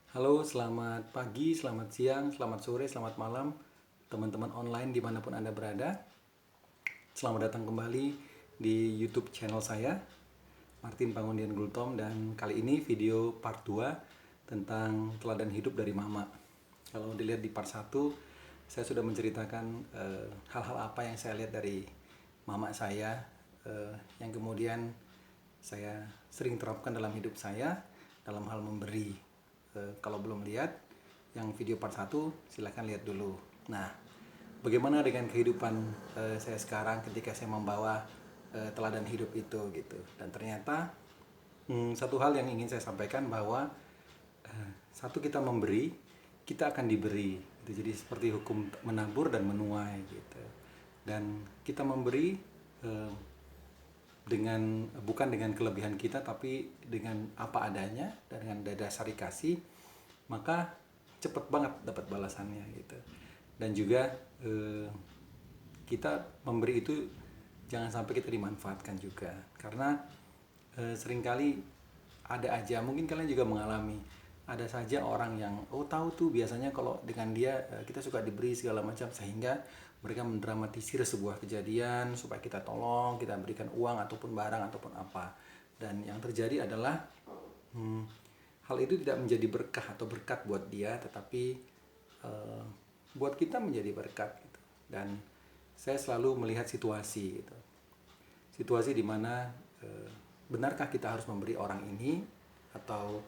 Halo, selamat pagi, selamat siang, selamat sore, selamat malam, teman-teman online dimanapun Anda berada. Selamat datang kembali di YouTube channel saya, Martin Pangundian Gultom, dan kali ini video part 2 tentang teladan hidup dari Mama. Kalau dilihat di part 1, saya sudah menceritakan hal-hal apa yang saya lihat dari Mama saya, yang kemudian saya sering terapkan dalam hidup saya dalam hal memberi. Kalau belum lihat yang video part 1, silahkan lihat dulu. Nah, bagaimana dengan kehidupan saya sekarang ketika saya membawa teladan hidup itu gitu. Dan ternyata satu hal yang ingin saya sampaikan bahwa satu, kita memberi, kita akan diberi gitu. Jadi seperti hukum menabur dan menuai gitu. Dan kita memberi bukan dengan kelebihan kita, tapi dengan apa adanya dan dengan dasar kasih, maka cepet banget dapat balasannya gitu. Dan juga kita memberi itu jangan sampai kita dimanfaatkan juga, karena seringkali ada aja, mungkin kalian juga mengalami, ada saja orang yang tahu tuh biasanya kalau dengan dia kita suka diberi segala macam, sehingga mereka mendramatisir sebuah kejadian supaya kita tolong, kita berikan uang ataupun barang ataupun apa. Dan yang terjadi adalah hal itu tidak menjadi berkah atau berkat buat dia, tetapi buat kita menjadi berkat gitu. Dan saya selalu melihat situasi gitu. Situasi di mana benarkah kita harus memberi orang ini, atau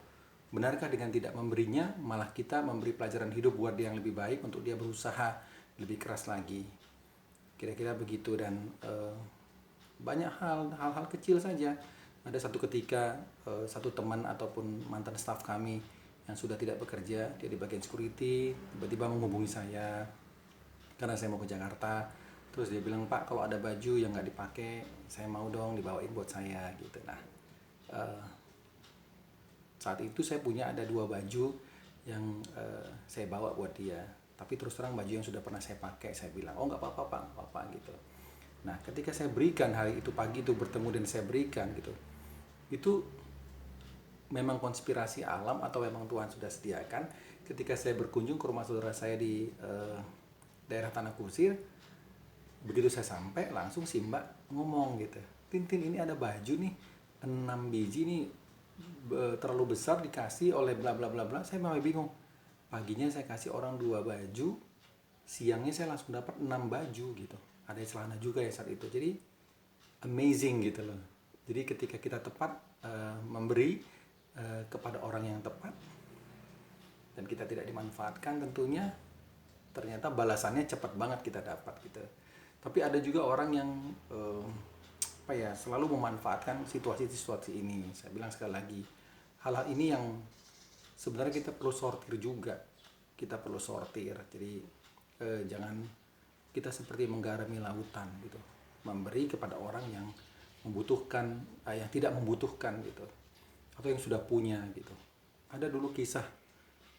benarkah dengan tidak memberinya malah kita memberi pelajaran hidup buat dia yang lebih baik untuk dia berusaha lebih keras lagi, kira-kira begitu. Dan banyak hal-hal kecil saja. Ada satu ketika satu teman ataupun mantan staf kami yang sudah tidak bekerja, dia di bagian security, tiba-tiba menghubungi saya karena saya mau ke Jakarta. Terus dia bilang, "Pak, kalau ada baju yang nggak dipakai, saya mau dong dibawain buat saya," gitu. Nah, saat itu saya punya ada 2 baju yang saya bawa buat dia, tapi terus terang baju yang sudah pernah saya pakai, saya bilang, "Oh, nggak apa-apa Pak, nggak apa-apa," gitu. Nah, ketika saya berikan hari itu, pagi itu bertemu dan saya berikan gitu, itu memang konspirasi alam atau memang Tuhan sudah sediakan. Ketika saya berkunjung ke rumah saudara saya di daerah Tanah Kusir, begitu saya sampai, langsung si Mbak ngomong gitu, "Tintin, ini ada baju nih 6 biji nih, terlalu besar dikasih oleh bla bla bla bla." Saya malah bingung. Paginya saya kasih orang 2 baju, siangnya saya langsung dapat 6 baju gitu. Ada celana juga ya saat itu. Jadi amazing gitu loh. Jadi ketika kita tepat memberi kepada orang yang tepat dan kita tidak dimanfaatkan, tentunya ternyata balasannya cepat banget kita dapat gitu. Tapi ada juga orang yang selalu memanfaatkan situasi-situasi ini. Saya bilang sekali lagi, hal-hal ini yang sebenarnya kita perlu sortir juga. Kita perlu sortir. Jadi jangan kita seperti menggarami lautan gitu, memberi kepada orang yang membutuhkan, yang tidak membutuhkan gitu, atau yang sudah punya gitu. Ada dulu kisah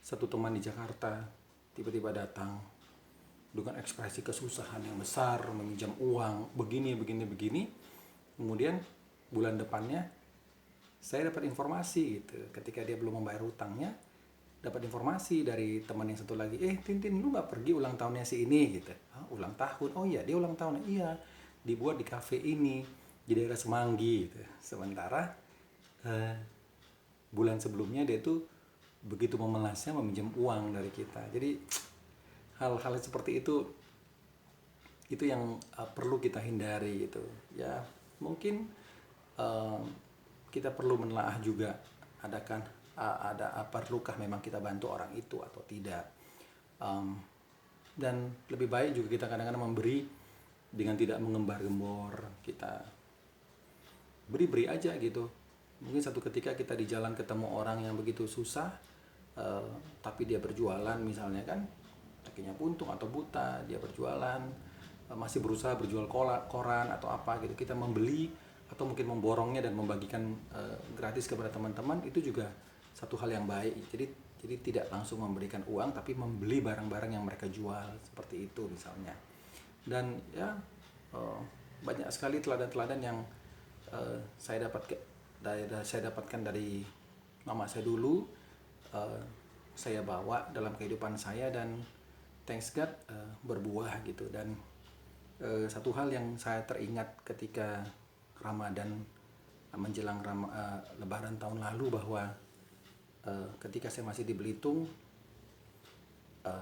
satu teman di Jakarta tiba-tiba datang dengan ekspresi kesusahan yang besar, meminjam uang begini begini begini. Kemudian bulan depannya saya dapat informasi gitu, ketika dia belum membayar hutangnya, dapat informasi dari teman yang satu lagi, "Tintin, lu nggak pergi ulang tahunnya si ini?" gitu. "Ulang tahun? Oh iya, dia ulang tahun." "Iya, dibuat di kafe ini di daerah Semanggi," gitu. Sementara bulan sebelumnya dia tuh begitu memelasnya meminjam uang dari kita. Jadi hal-hal seperti itu yang perlu kita hindari gitu ya. Mungkin kita perlu menelaah juga, perlukah memang kita bantu orang itu atau tidak. Dan lebih baik juga kita kadang-kadang memberi dengan tidak mengembar-gembor. Kita beri aja gitu. Mungkin satu ketika kita di jalan ketemu orang yang begitu susah, tapi dia berjualan misalnya kan, kakinya buntung atau buta, dia berjualan, masih berusaha berjual koran atau apa gitu, kita membeli atau mungkin memborongnya dan membagikan gratis kepada teman-teman, itu juga satu hal yang baik. Jadi tidak langsung memberikan uang, tapi membeli barang-barang yang mereka jual, seperti itu misalnya. Dan ya banyak sekali teladan-teladan yang saya dapatkan dari mama saya dulu. saya bawa dalam kehidupan saya, dan thanks God berbuah gitu. Dan satu hal yang saya teringat ketika Ramadan menjelang Lebaran tahun lalu, bahwa ketika saya masih di Belitung,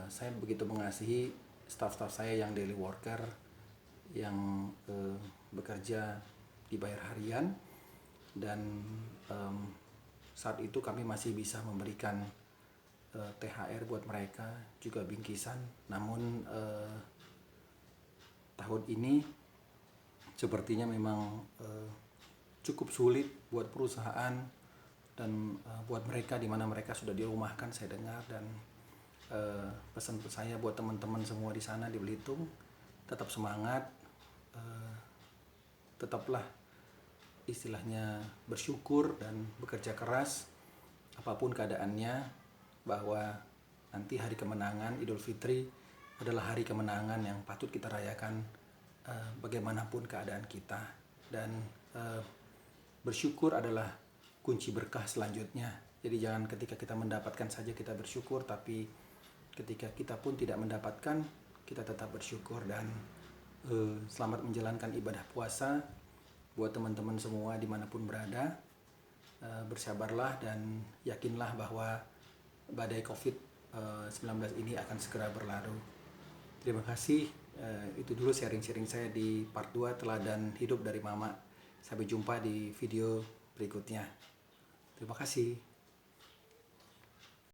saya begitu mengasihi staf-staf saya yang daily worker, yang bekerja dibayar harian, dan saat itu kami masih bisa memberikan THR buat mereka, juga bingkisan. Namun tahun ini sepertinya memang cukup sulit buat perusahaan dan buat mereka, di mana mereka sudah dirumahkan saya dengar. Dan pesan saya buat teman-teman semua di sana di Belitung, tetap semangat, tetaplah istilahnya bersyukur dan bekerja keras apapun keadaannya, bahwa nanti hari kemenangan Idul Fitri adalah hari kemenangan yang patut kita rayakan bagaimanapun keadaan kita. Dan bersyukur adalah kunci berkah selanjutnya. Jadi jangan ketika kita mendapatkan saja kita bersyukur, tapi ketika kita pun tidak mendapatkan, kita tetap bersyukur. Dan selamat menjalankan ibadah puasa buat teman-teman semua dimanapun berada. Bersabarlah dan yakinlah bahwa badai COVID-19 ini akan segera berlalu. Terima kasih. Itu dulu sharing-sharing saya di part 2 teladan hidup dari Mama. Sampai jumpa di video berikutnya. Terima kasih.